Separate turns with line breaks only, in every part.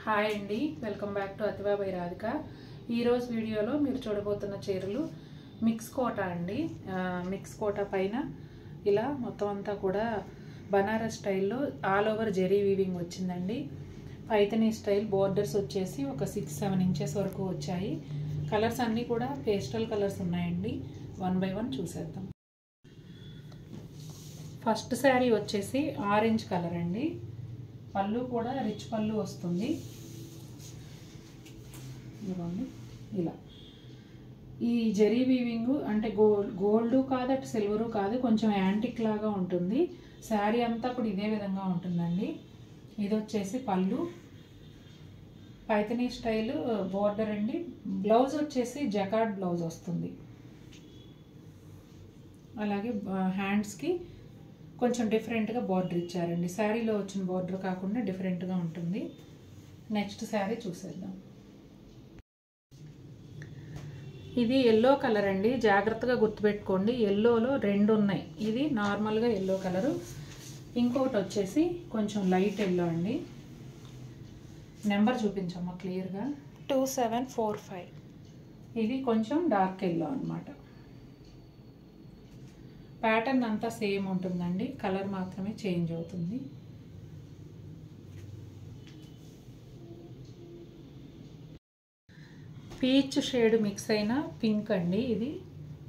Hi అండి, welcome back to Athiva by Radhika. ఈరోజు వీడియోలో మీరు చూడబోతున్న చీరలు మిక్స్ కోటా అండి. మిక్స్ కోటా పైన ఇలా మొత్తం అంతా కూడా బనారస్ స్టైల్లో ఆల్ ఓవర్ జెరీ వీవింగ్ వచ్చిందండి. పైతనీ స్టైల్ బోర్డర్స్ వచ్చేసి ఒక 6-7 ఇంచెస్ వరకు వచ్చాయి. కలర్స్ అన్నీ కూడా పేస్టల్ కలర్స్ ఉన్నాయండి. 1 by 1 చూసేద్దాం. ఫస్ట్ శారీ వచ్చేసి ఆరెంజ్ కలర్ అండి. పళ్ళు కూడా రిచ్ పళ్ళు వస్తుంది. ఇలా ఈ జెరీ వీవింగ్ అంటే గోల్డ్ కాదు, అటు సిల్వరు కాదు, కొంచెం యాంటిక్ లాగా ఉంటుంది. శారీ అంతా కూడా ఇదే విధంగా ఉంటుందండి. ఇది వచ్చేసి పళ్ళు, పైతనీ స్టైల్ బోర్డర్ అండి. బ్లౌజ్ వచ్చేసి జకార్డ్ బ్లౌజ్ వస్తుంది. అలాగే హ్యాండ్స్కి కొంచెం డిఫరెంట్గా బార్డర్ ఇచ్చారండి. శారీలో వచ్చిన బార్డర్ కాకుండా డిఫరెంట్గా ఉంటుంది. నెక్స్ట్ శారీ చూసేద్దాం. ఇది ఎల్లో కలర్ అండి. జాగ్రత్తగా గుర్తుపెట్టుకోండి, ఎల్లోలో 2 ఉన్నాయి. ఇది నార్మల్గా ఎల్లో కలరు, ఇంకొకటి వచ్చేసి కొంచెం లైట్ ఎల్లో అండి. నెంబర్ చూపించమ్మా క్లియర్గా.
2745.
ఇది కొంచెం డార్క్ ఎల్లో అనమాట. ప్యాటర్న్ అంతా సేమ్ ఉంటుందండి, కలర్ మాత్రమే చేంజ్ అవుతుంది. పీచ్ షేడ్ మిక్స్ అయిన పింక్ అండి. ఇది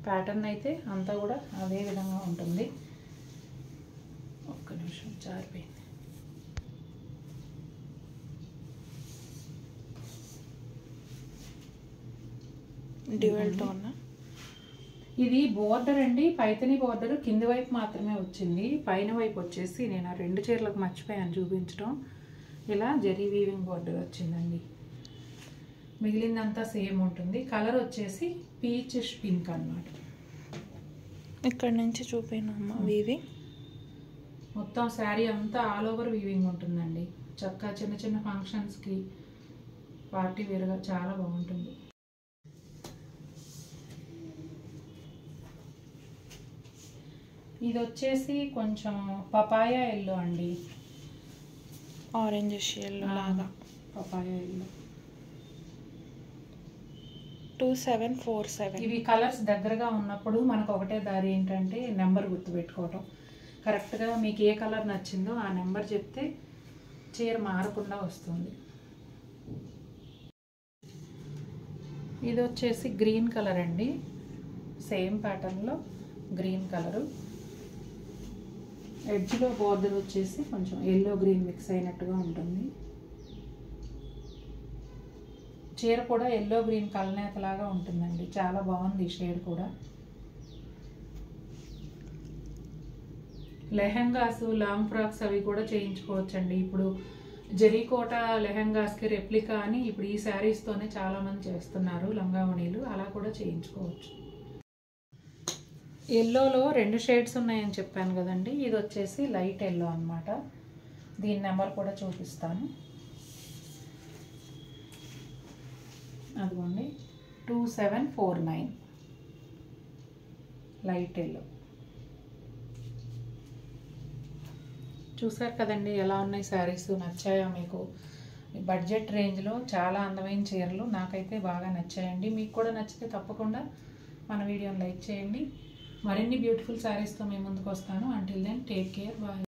ప్యాటర్న్ అయితే అంతా కూడా అదే విధంగా ఉంటుంది. ఒక్క నిమిషం, జారిపోయింది.
Dual tone.
ఇది బోర్డర్ అండి, పైతనీ బోర్డర్ కింది వైపు మాత్రమే వచ్చింది. పైన వైపు వచ్చేసి నేను ఆ 2 చీరలకు మర్చిపోయాను చూపించడం. ఇలా జెరీ వీవింగ్ బోర్డర్ వచ్చిందండి. మిగిలిందంతా సేమ్ ఉంటుంది. కలర్ వచ్చేసి పీచ్ పింక్ అన్నమాట.
ఇక్కడ నుంచి చూపినమ్మా వీవింగ్.
మొత్తం శారీ అంతా ఆల్ ఓవర్ వీవింగ్ ఉంటుందండి. చక్కగా చిన్న చిన్న ఫంక్షన్స్కి, పార్టీ వేర్గా చాలా బాగుంటుంది. ఇది వచ్చేసి కొంచెం పపాయా ఎల్లో అండి.
ఆరెంజ్ ఎల్లో లాగా.
Papaya yellow.
2747.
ఇవి కలర్స్ దగ్గరగా ఉన్నప్పుడు మనకు ఒకటే దారి ఏంటంటే నెంబర్ గుర్తుపెట్టుకోవటం. కరెక్ట్గా మీకు ఏ కలర్ నచ్చిందో ఆ నెంబర్ చెప్తే చీర మారకుండా వస్తుంది. ఇది వచ్చేసి గ్రీన్ కలర్ అండి. సేమ్ ప్యాటర్న్లో గ్రీన్ కలరు. ఎడ్జ్లో బోర్డర్ వచ్చేసి కొంచెం ఎల్లో గ్రీన్ మిక్స్ అయినట్టుగా ఉంటుంది. చీర కూడా ఎల్లో గ్రీన్ కలనేతలాగా ఉంటుందండి. చాలా బాగుంది ఈ షేడ్ కూడా. లెహెంగాస్, లాంగ్ ఫ్రాక్స్ అవి కూడా చేయించుకోవచ్చండి. ఇప్పుడు జరీకోట లెహెంగాస్కి రెప్లికా అని ఇప్పుడు ఈ శారీస్తోనే చాలామంది చేస్తున్నారు లంగావణీలు. అలా కూడా చేయించుకోవచ్చు. ఎల్లోలో 2 షేడ్స్ ఉన్నాయని చెప్పాను కదండి. ఇది వచ్చేసి లైట్ ఎల్లో అనమాట. దీని నెంబర్ కూడా చూపిస్తాను. అదిగోండి, 2749 లైట్ ఎల్లో. చూసారు కదండి ఎలా ఉన్నాయి శారీస్. నచ్చాయా మీకు? బడ్జెట్ రేంజ్లో చాలా అందమైన చీరలు నాకైతే బాగా నచ్చాయండి. మీకు కూడా నచ్చితే తప్పకుండా మన వీడియోని లైక్ చేయండి. మరిన్ని బ్యూటిఫుల్ శారీస్తో మేము ముందుకు వస్తాను. Until then take care, bye.